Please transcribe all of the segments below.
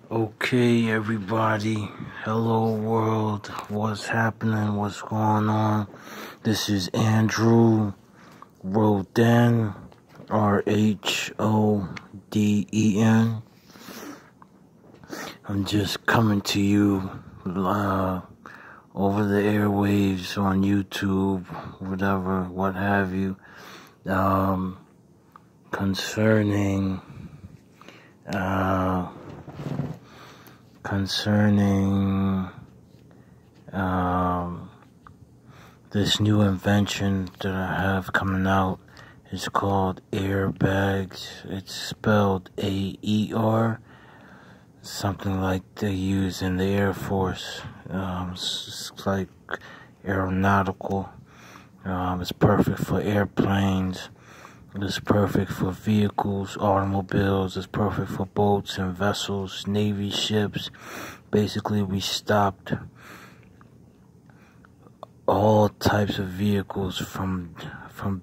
Okay, everybody. Hello, world. What's happening? What's going on? This is Andrew Rhodén, Rhodén. I'm just coming to you over the airwaves on YouTube, whatever, what have you, concerning this new invention that I have coming out. It's called airbags. It's spelled AER, something like they use in the Air Force. It's like aeronautical. It's perfect for airplanes. It's perfect for vehicles, automobiles. It's perfect for boats and vessels, Navy ships. Basically, we stopped all types of vehicles from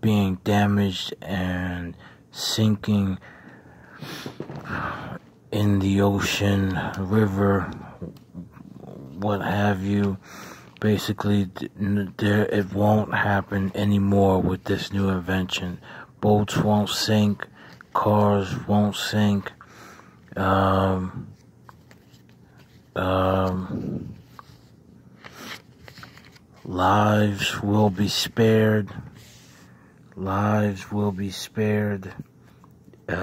being damaged and sinking in the ocean, river, what have you. Basically, it won't happen anymore with this new invention. Boats won't sink, cars won't sink, lives will be spared. Lives will be spared with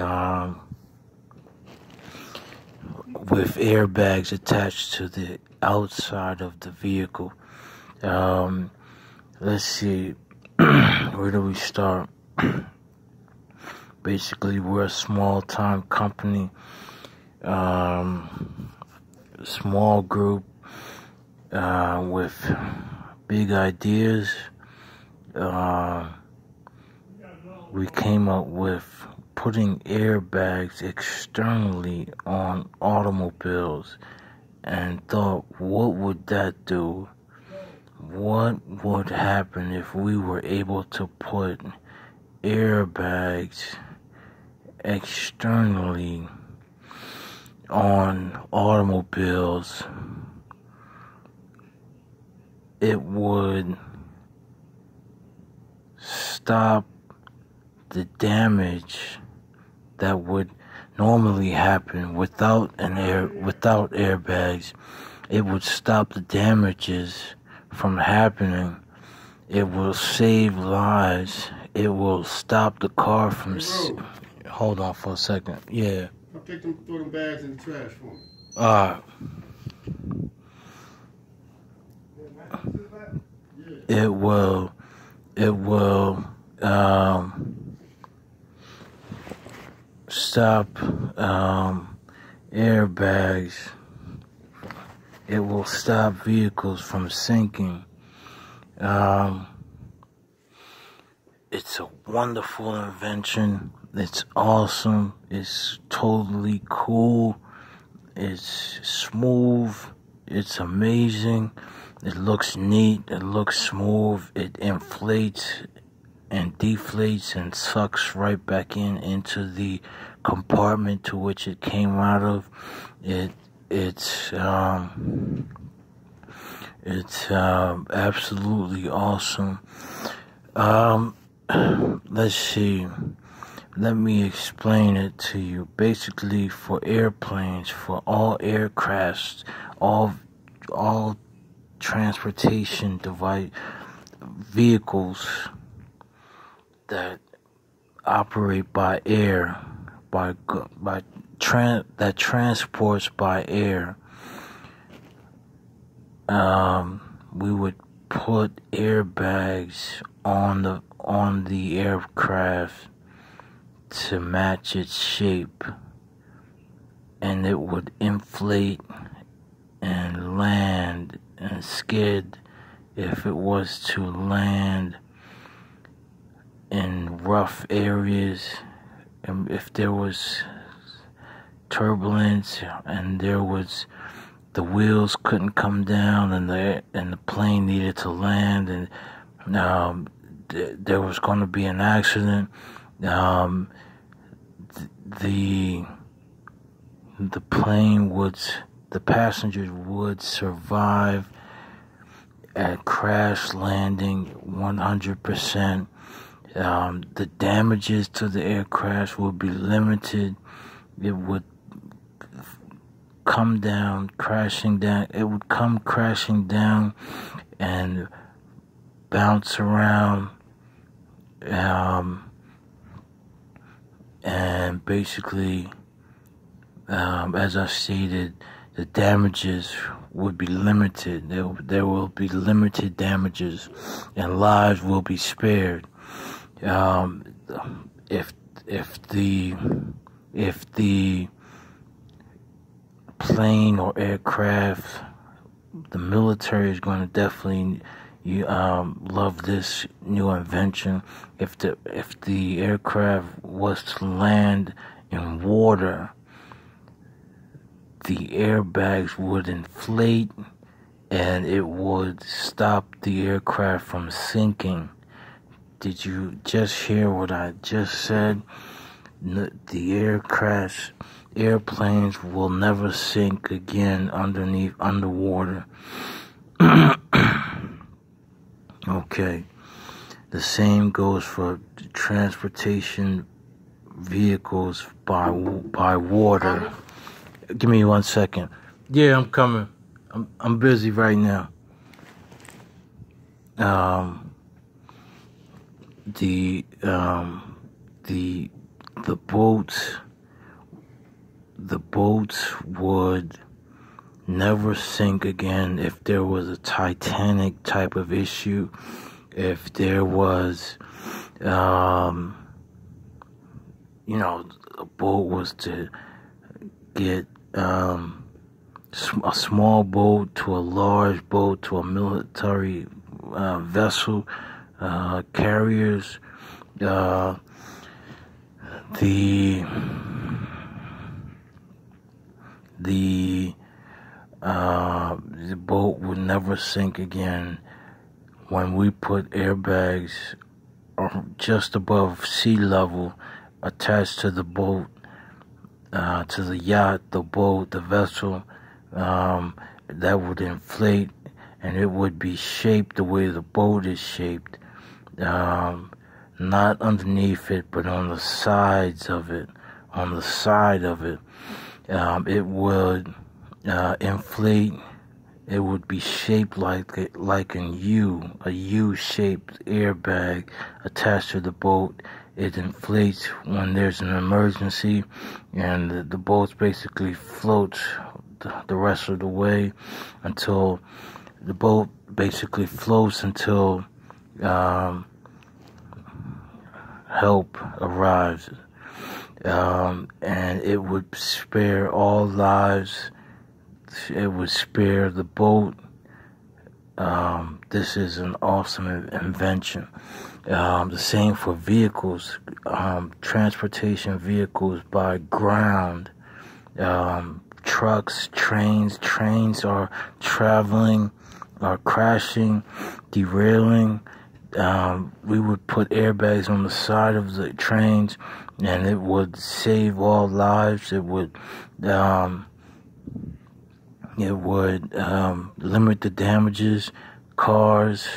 airbags attached to the outside of the vehicle. Let's see, where do we start? Basically, we're a small-time company, small group with big ideas. We came up with putting airbags externally on automobiles and thought, what would that do? What would happen if we were able to put airbags externally on automobiles? It would stop the damage that would normally happen without airbags. It would stop the damages from happening. It will save lives. It will stop the car from... Hold on for a second. Yeah. I'll throw them bags in the trash for me. Alright. It will stop airbags. It will stop vehicles from sinking. It's a wonderful invention. It's awesome. It's totally cool. It's smooth. It's amazing. It looks neat. It looks smooth. It inflates and deflates and sucks right back into the compartment to which it came out of. It's absolutely awesome. Let's see. Let me explain it to you. Basically, for airplanes, for all aircrafts, all transportation vehicles that operate by air, that transports by air, we would put airbags on the aircraft to match its shape, and it would inflate and land and skid if it was to land in rough areas, and if there was turbulence and the wheels couldn't come down and the plane needed to land, and there was going to be an accident. The the passengers would survive at crash landing 100%. The damages to the aircraft would be limited. It would come crashing down and bounce around, and basically, as I stated, the damages would be limited. There will be limited damages, and lives will be spared. If the plane or aircraft, the military is going to definitely love this new invention. If the aircraft was to land in water, the airbags would inflate and it would stop the aircraft from sinking. Did you just hear what I just said? The airplanes will never sink again underwater. Okay. The same goes for transportation vehicles by water. Give me 1 second. Yeah, I'm coming. I'm busy right now. The boats would never sink again if there was a Titanic type of issue. If there was, a boat was to get a small boat to a large boat to a military vessel, carriers, the boat would never sink again. When we put airbags just above sea level attached to the boat, to the yacht, the boat, the vessel, that would inflate and it would be shaped the way the boat is shaped. Not underneath it, but on the sides of it. On the side of it, it would inflate. It would be shaped like a U-shaped airbag attached to the boat. It inflates when there's an emergency, and the boat basically floats the rest of the way until the boat basically floats until help arrives. And it would spare all lives. It would spare the boat. This is an awesome invention. The same for vehicles, transportation vehicles by ground, trucks, trains. Trains are crashing, derailing. We would put airbags on the side of the trains, and it would save all lives. It would limit the damages. Cars,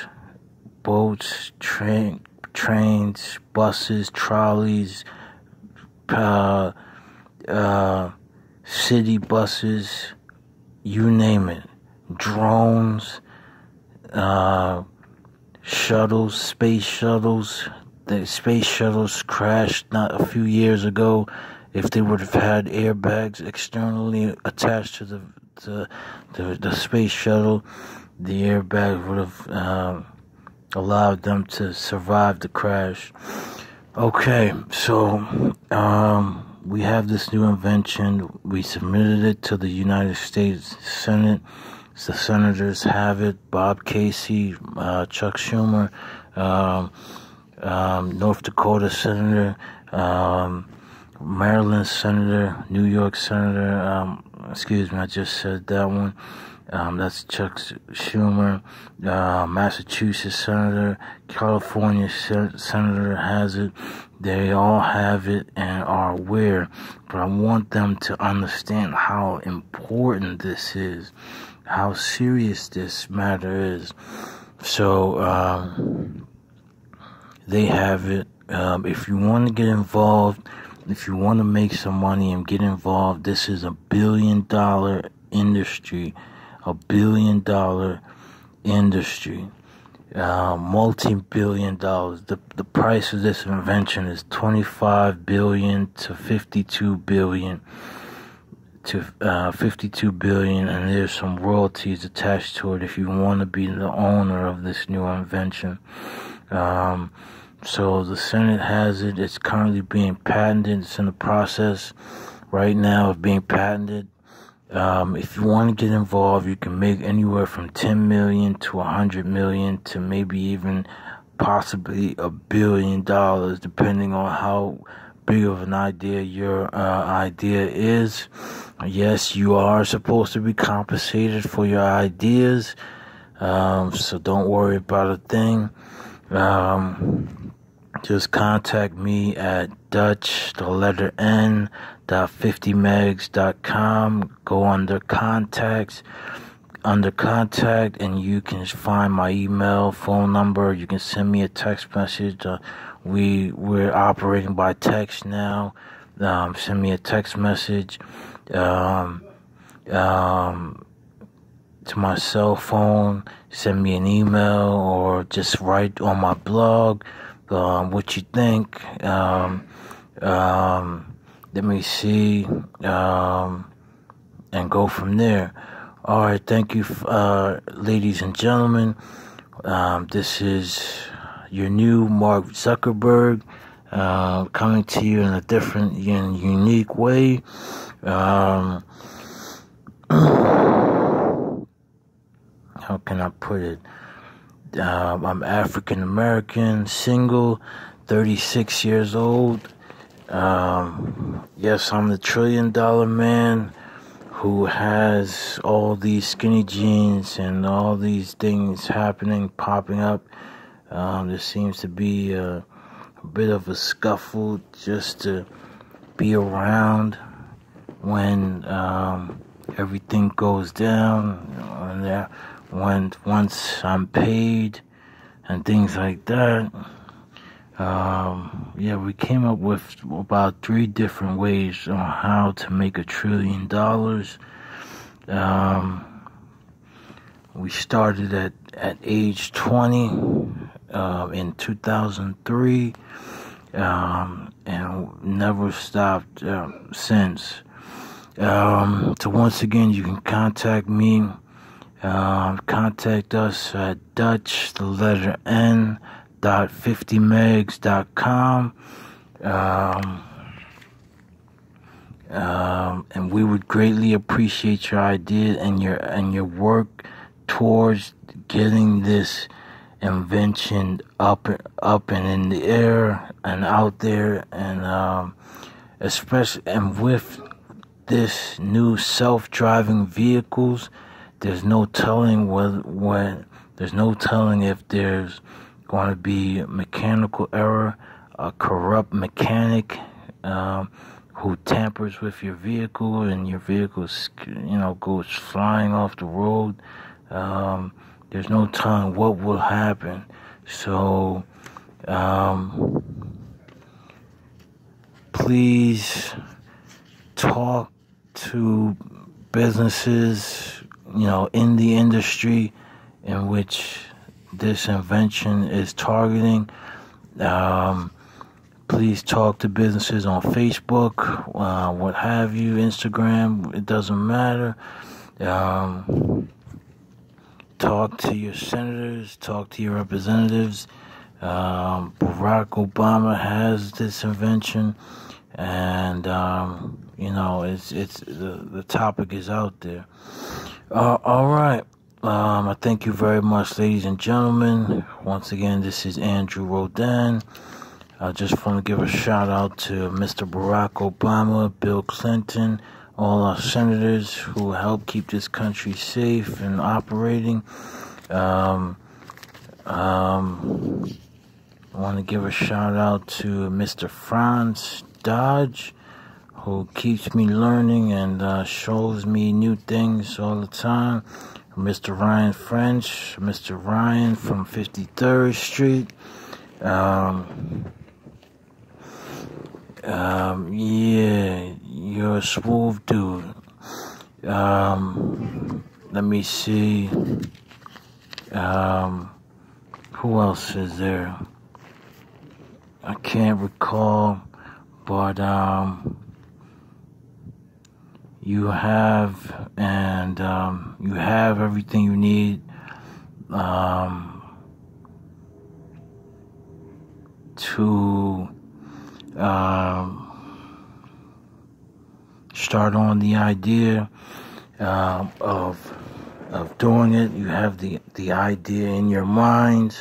boats, trains, buses, trolleys, city buses, you name it. Drones, shuttles, space shuttles. The space shuttles crashed not a few years ago. If they would have had airbags externally attached to the space shuttle, the airbag would have allowed them to survive the crash. Okay, so we have this new invention. We submitted it to the United States Senate. The senators have it. Bob Casey, Chuck Schumer, North Dakota Senator, Maryland Senator, New York Senator, I just said that one. That's Chuck Schumer. Massachusetts Senator, California Senator has it. They all have it and are aware. But I want them to understand how important this is, how serious this matter is. So they have it. If you want to get involved, if you want to make some money and get involved, this is $1 billion industry. $1 billion industry. Multi-billion dollars. The price of this invention is $25 billion to $52 billion. $52 billion, and there's some royalties attached to it if you want to be the owner of this new invention. So the Senate has it. It's currently being patented. It's in the process right now of being patented. If you want to get involved, you can make anywhere from $10 million to $100 million to maybe even possibly $1 billion, depending on how big of an idea your idea is. Yes, you are supposed to be compensated for your ideas, so don't worry about a thing. Just contact me at Dutch50megs.com. Go under contact, and you can find my email, phone number. You can send me a text message. We're operating by text now. Send me a text message to my cell phone. Send me an email or just write on my blog what you think. Let me see, and go from there. All right, thank you, ladies and gentlemen. This is your new Mark Zuckerberg, coming to you in a different and unique way. How can I put it? I'm African American, single, 36 years old. Yes, I'm the $1 trillion man who has all these skinny jeans and all these things popping up. There seems to be a bit of a scuffle just to be around when everything goes down, once I'm paid and things like that. We came up with about 3 different ways on how to make $1 trillion. We started at age 20 in 2003, and never stopped since. So once again, you can contact me. Contact us at Dutch50megs.com. And we would greatly appreciate your idea and your work towards getting this invention up and in the air and out there, and especially and with this new self-driving vehicles, there's no telling there's no telling if there's going to be mechanical error, a corrupt mechanic who tampers with your vehicle, and your vehicle, goes flying off the road. There's no telling what will happen. So, please talk to businesses, in the industry in which this invention is targeting. Please talk to businesses on Facebook, what have you, Instagram, it doesn't matter. Talk to your senators, talk to your representatives. Barack Obama has this invention, and it's the topic is out there. All right. I thank you very much, ladies and gentlemen. Once again, this is Andrew Rhodén. I just want to give a shout out to Mr. Barack Obama, Bill Clinton, all our senators who help keep this country safe and operating. I want to give a shout out to Mr. Franz Dodge, who keeps me learning and shows me new things all the time. Mr. Ryan French, Mr. Ryan from 53rd Street. Yeah, you're a smooth dude. Let me see. Who else is there? I can't recall, but you have everything you need to start on the idea of doing it. You have the idea in your mind.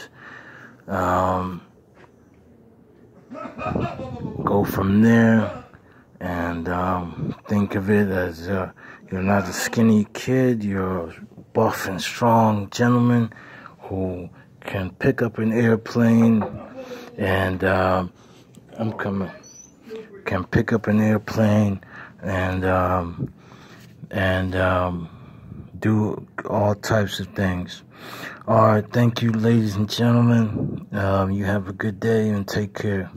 Go from there and think of it as you're not a skinny kid. You're a buff and strong gentleman who can pick up an airplane and can pick up an airplane and do all types of things. All right, thank you, ladies and gentlemen. You have a good day and take care.